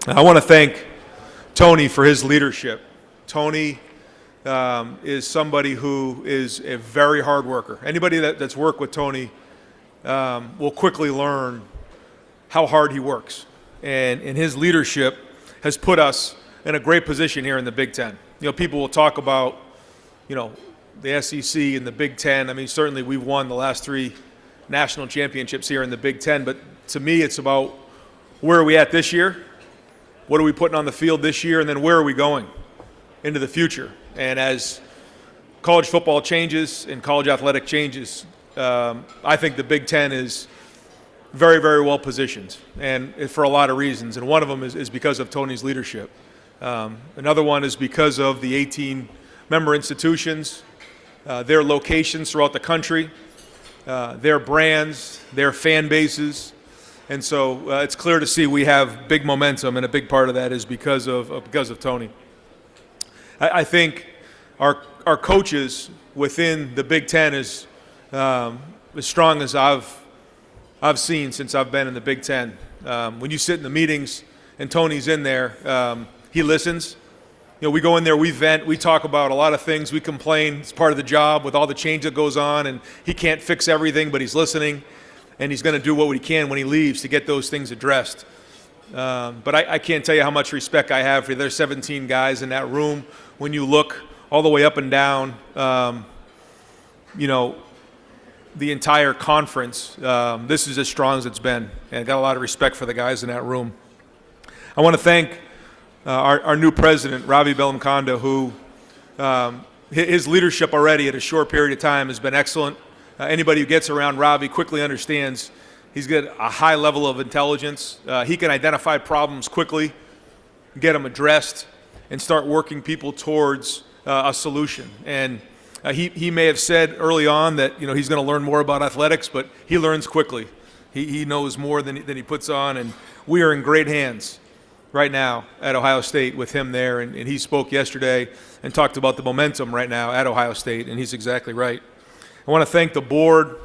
I want to thank Tony for his leadership. Tony is somebody who is a very hard worker. Anybody that's worked with Tony will quickly learn how hard he works. And his leadership has put us in a great position here in the Big Ten. People will talk about, the SEC and the Big Ten. I mean, certainly we've won the last 3 national championships here in the Big Ten, but to me it's about where are we at this year, what are we putting on the field this year, and then where are we going into the future. And as college football changes and college athletic changes, I think the Big Ten is very, very well positioned, and for a lot of reasons. And one of them is because of Tony's leadership. Another one is because of the 18 member institutions, their locations throughout the country, their brands, their fan bases. And so it's clear to see we have big momentum, and a big part of that is because of Tony. I think our coaches within the Big Ten is as strong as I've seen since I've been in the Big Ten. When you sit in the meetings and Tony's in there, he listens. We go in there, we vent, we talk about a lot of things, we complain. It's part of the job with all the change that goes on, and he can't fix everything, but he's listening, and he's going to do what he can when he leaves to get those things addressed. But I can't tell you how much respect I have for there's 17 guys in that room. When you look all the way up and down, the entire conference, this is as strong as it's been. And I got a lot of respect for the guys in that room. I want to thank our new president, Ravi Bellamkonda, who his leadership already at a short period of time has been excellent. Anybody who gets around Ravi quickly understands he's got a high level of intelligence. He can identify problems quickly, get them addressed, and start working people towards a solution. And he may have said early on that he's going to learn more about athletics, but he learns quickly. He knows more than he puts on, and we are in great hands right now at Ohio State with him there. And he spoke yesterday and talked about the momentum right now at Ohio State, and he's exactly right. I want to thank the board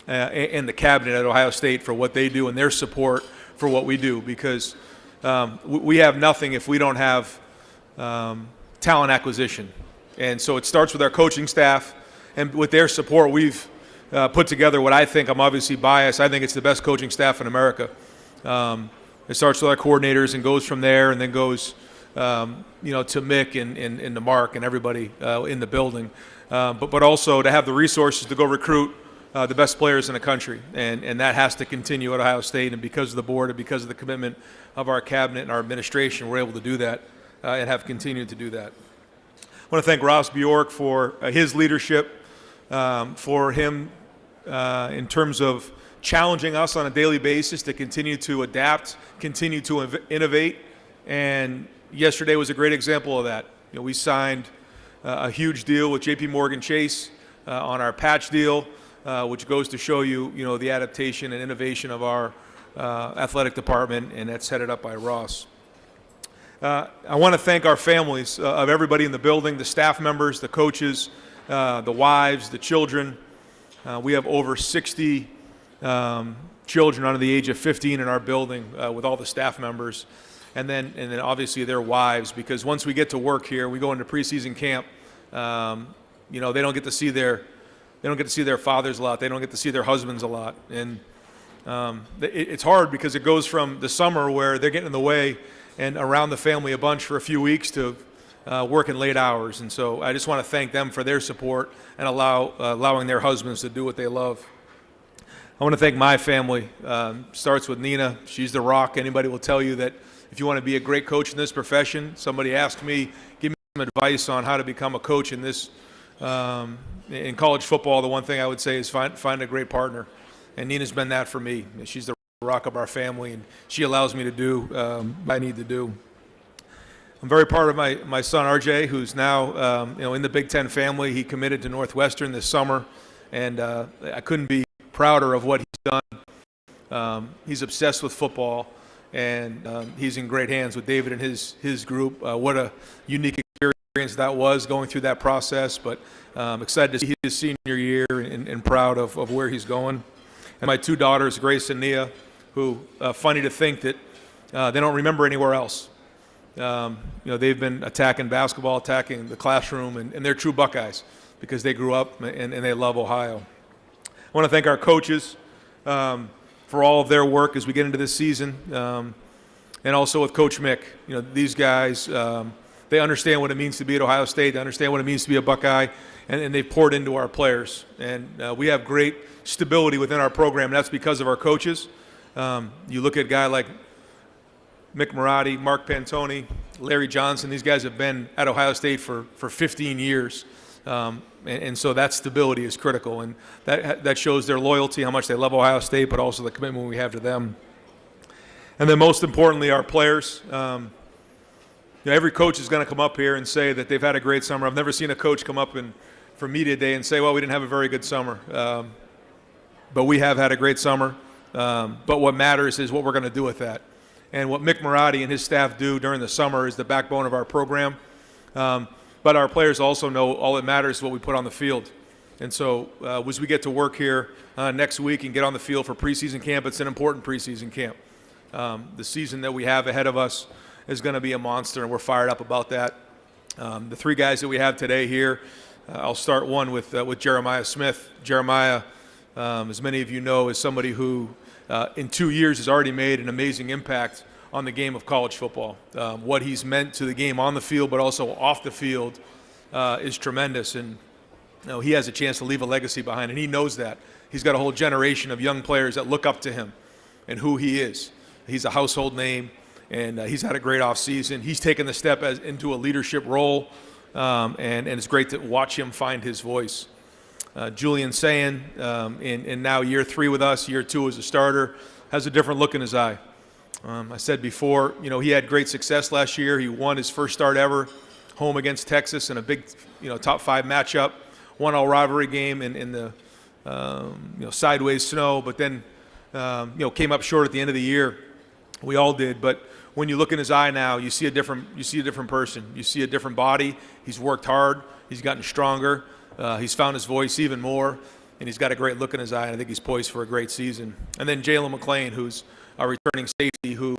and the cabinet at Ohio State for what they do and their support for what we do, because we have nothing if we don't have talent acquisition. And so it starts with our coaching staff, and with their support we've put together what I think, I'm obviously biased, I think it's the best coaching staff in America. It starts with our coordinators and goes from there, and then goes to Mick and to Mark and everybody in the building. But also to have the resources to go recruit the best players in the country. And that has to continue at Ohio State. And because of the board and because of the commitment of our cabinet and our administration, we're able to do that and have continued to do that. I want to thank Ross Bjork for his leadership, for him in terms of challenging us on a daily basis to continue to adapt, continue to innovate. And yesterday was a great example of that. We signed a huge deal with J.P. Morgan Chase on our patch deal, which goes to show you, the adaptation and innovation of our athletic department, and that's headed up by Ross. I want to thank our families of everybody in the building, the staff members, the coaches, the wives, the children. We have over 60 children under the age of 15 in our building with all the staff members. And then obviously their wives, because once we get to work here, we go into preseason camp. They don't get to see their fathers a lot. They don't get to see their husbands a lot, and it's hard because it goes from the summer where they're getting in the way and around the family a bunch for a few weeks to working late hours. And so I just want to thank them for their support and allowing their husbands to do what they love. I want to thank my family. Starts with Nina. She's the rock. Anybody will tell you that if you want to be a great coach in this profession, somebody asked me, give me some advice on how to become a coach in this, in college football, the one thing I would say is find a great partner. And Nina's been that for me. She's the rock of our family, and she allows me to do what I need to do. I'm very proud of my son, RJ, who's now in the Big Ten family. He committed to Northwestern this summer, and I couldn't be prouder of what he's done. He's obsessed with football, and he's in great hands with David and his group. What a unique experience that was going through that process, but excited to see his senior year and proud of where he's going. And my 2 daughters, Grace and Nia, who, funny to think that they don't remember anywhere else. They've been attacking basketball, attacking the classroom, and they're true Buckeyes because they grew up and they love Ohio. I want to thank our coaches for all of their work as we get into this season, and also with Coach Mick. These guys, they understand what it means to be at Ohio State. They understand what it means to be a Buckeye, and they've poured into our players. And we have great stability within our program, and that's because of our coaches. You look at a guy like Mick Marotti, Mark Pantoni, Larry Johnson. These guys have been at Ohio State for 15 years. And so that stability is critical, and that shows their loyalty, how much they love Ohio State, but also the commitment we have to them. And then most importantly, our players. Every coach is going to come up here and say that they've had a great summer. I've never seen a coach come up for media day and say, well, we didn't have a very good summer. But we have had a great summer. But what matters is what we're going to do with that. And what Mick Marotti and his staff do during the summer is the backbone of our program. But our players also know all that matters is what we put on the field. And so as we get to work here next week and get on the field for preseason camp, it's an important preseason camp. The season that we have ahead of us is going to be a monster, and we're fired up about that. The three guys that we have today here, I'll start one with Jeremiah Smith. Jeremiah, as many of you know, is somebody who in 2 years has already made an amazing impact on the game of college football. What he's meant to the game on the field, but also off the field, is tremendous. And he has a chance to leave a legacy behind, and he knows that. He's got a whole generation of young players that look up to him and who he is. He's a household name, and he's had a great offseason. He's taken the step into a leadership role, and it's great to watch him find his voice. Julian Sayin, in now year 3 with us, year 2 as a starter, has a different look in his eye. I said before, he had great success last year. He won his first start ever home against Texas in a big, top 5 matchup, won a rivalry game in the, sideways snow, but then, came up short at the end of the year. We all did, but when you look in his eye now, you see a different person. You see a different body. He's worked hard. He's gotten stronger. He's found his voice even more, and he's got a great look in his eye, and I think he's poised for a great season. And then Jalen McClain, who's our returning safety, who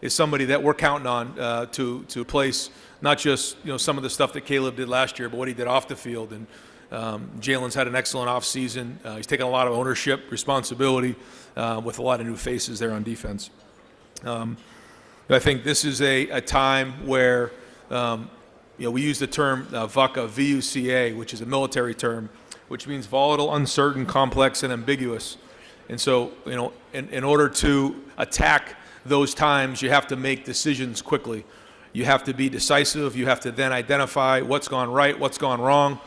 is somebody that we're counting on to place not just some of the stuff that Caleb did last year, but what he did off the field. And Jalen's had an excellent offseason. He's taken a lot of ownership, responsibility with a lot of new faces there on defense. I think this is a time where we use the term VUCA, V-U-C-A, which is a military term, which means volatile, uncertain, complex, and ambiguous. And so, in order to attack those times, you have to make decisions quickly. You have to be decisive. You have to then identify what's gone right, what's gone wrong,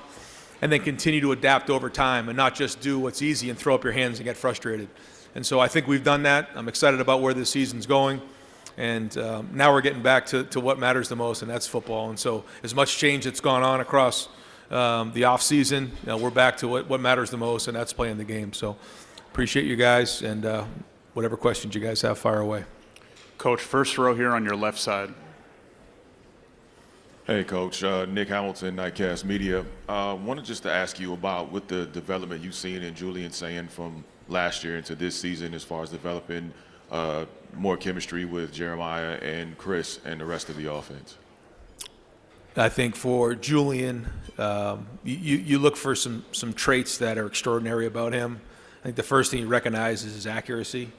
and then continue to adapt over time and not just do what's easy and throw up your hands and get frustrated. And so I think we've done that. I'm excited about where this season's going. And now we're getting back to what matters the most, and that's football. And so as much change that's gone on across the offseason, we're back to what matters the most, and that's playing the game. So appreciate you guys, and whatever questions you guys have, fire away. Coach, first row here on your left side. Hey, Coach. Nick Hamilton, Nightcast Media. Wanted just to ask you about with the development you've seen in Julian Sayin from last year into this season as far as developing more chemistry with Jeremiah and Chris and the rest of the offense. I think for Julian, you look for some traits that are extraordinary about him. I think the first thing you recognize is his accuracy.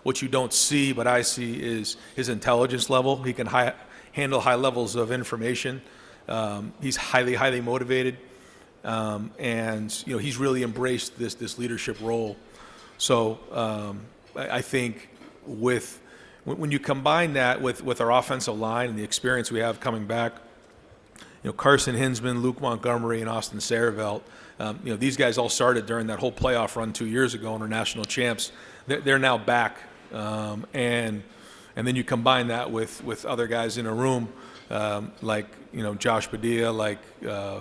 What you don't see, but I see, is his intelligence level. He can handle high levels of information. He's highly motivated, and he's really embraced this leadership role. So I think when you combine that with our offensive line and the experience we have coming back, Carson Hinsman, Luke Montgomery, and Austin Saravelt, these guys all started during that whole playoff run 2 years ago and are national champs. They're now back, and then you combine that with other guys in a room, like Josh Padilla, like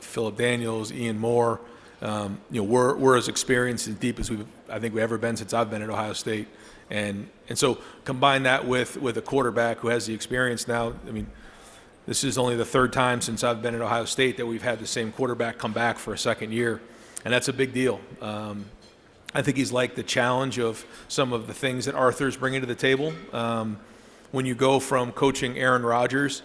Philip Daniels, Ian Moore. We're as experienced and deep as I think we've ever been since I've been at Ohio State, and so combine that with a quarterback who has the experience now. I mean, this is only the third time since I've been at Ohio State that we've had the same quarterback come back for a second year, and that's a big deal. I think he's liked the challenge of some of the things that Arthur's bringing to the table. When you go from coaching Aaron Rodgers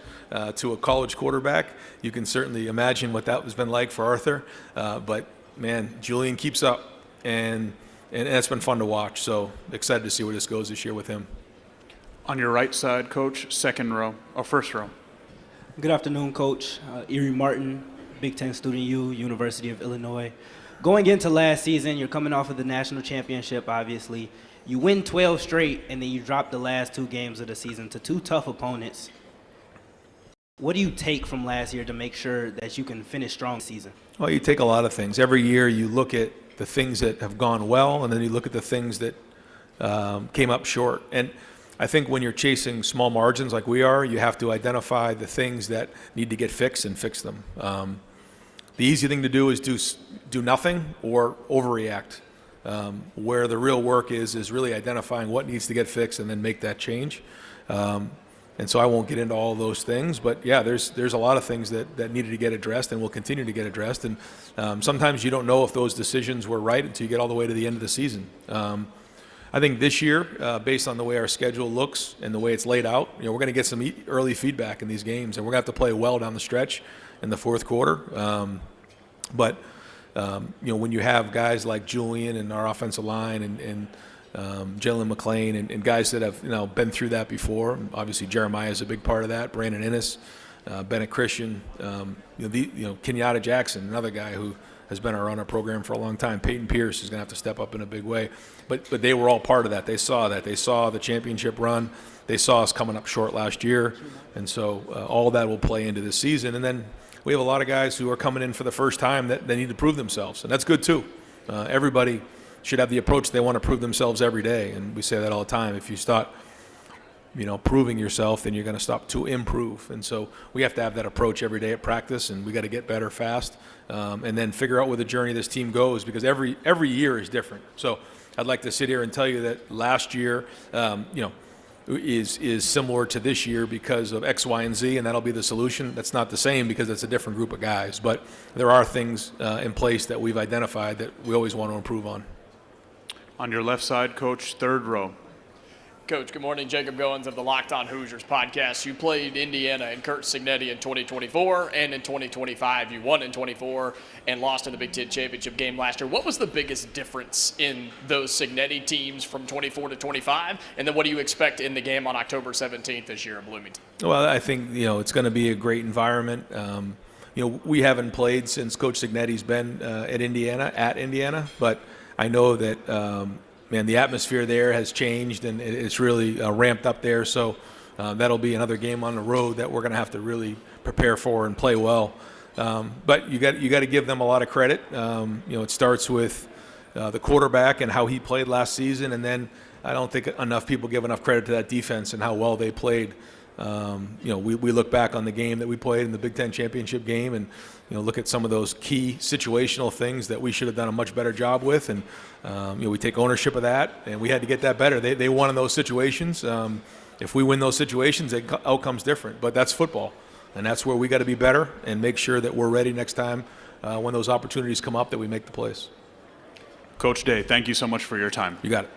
to a college quarterback, you can certainly imagine what that has been like for Arthur. But man, Julian keeps up, and it's been fun to watch. So excited to see where this goes this year with him. On your right side, Coach, first row. Good afternoon, Coach. Erie Martin, Big Ten Student U, University of Illinois. Going into last season, you're coming off of the national championship, obviously. You win 12 straight, and then you drop the last 2 games of the season to 2 tough opponents. What do you take from last year to make sure that you can finish strong this season? Well, you take a lot of things. Every year you look at the things that have gone well, and then you look at the things that came up short. And I think when you're chasing small margins like we are, you have to identify the things that need to get fixed and fix them. The easy thing to do is do nothing or overreact. Where the real work is really identifying what needs to get fixed and then make that change. And so I won't get into all those things, but yeah, there's a lot of things that needed to get addressed and will continue to get addressed. And sometimes you don't know if those decisions were right until you get all the way to the end of the season. I think this year, based on the way our schedule looks and the way it's laid out, we're going to get some early feedback in these games, and we're going to have to play well down the stretch in the fourth quarter. But when you have guys like Julian and our offensive line and Jalen McClain and guys that have been through that before, obviously Jeremiah is a big part of that. Brandon Innes, Bennett Christian, Kenyatta Jackson, another guy who has been our runner program for a long time. Peyton Pierce is going to have to step up in a big way. But they were all part of that. They saw that. They saw the championship run. They saw us coming up short last year. And so all of that will play into this season. And then we have a lot of guys who are coming in for the first time that they need to prove themselves. And that's good too. Everybody should have the approach they want to prove themselves every day. And we say that all the time. If you start proving yourself, then you're going to stop to improve. And so we have to have that approach every day at practice, and we got to get better fast, and then figure out where the journey of this team goes, because every year is different. So I'd like to sit here and tell you that last year, is similar to this year because of X, Y, and Z, and that'll be the solution. That's not the same because it's a different group of guys. But there are things in place that we've identified that we always want to improve on. On your left side, Coach, third row. Coach, good morning. Jacob Goins of the Locked On Hoosiers podcast. You played Indiana and Curt Cignetti in 2024, and in 2025 you won in 24 and lost in the Big Ten championship game last year. What was the biggest difference in those Cignetti teams from 24 to 25, and then what do you expect in the game on October 17th this year in Bloomington? Well, I think it's going to be a great environment. We haven't played since Coach Cignetti's been at Indiana, but I know that the atmosphere there has changed, and it's really ramped up there. So that'll be another game on the road that we're going to have to really prepare for and play well. But you got to give them a lot of credit. It starts with the quarterback and how he played last season, and then I don't think enough people give enough credit to that defense and how well they played. We look back on the game that we played in the Big Ten championship game, and look at some of those key situational things that we should have done a much better job with, and we take ownership of that, and we had to get that better. They won in those situations. If we win those situations, the outcome's different, but that's football, and that's where we got to be better and make sure that we're ready next time when those opportunities come up that we make the plays. Coach Day, thank you so much for your time. You got it.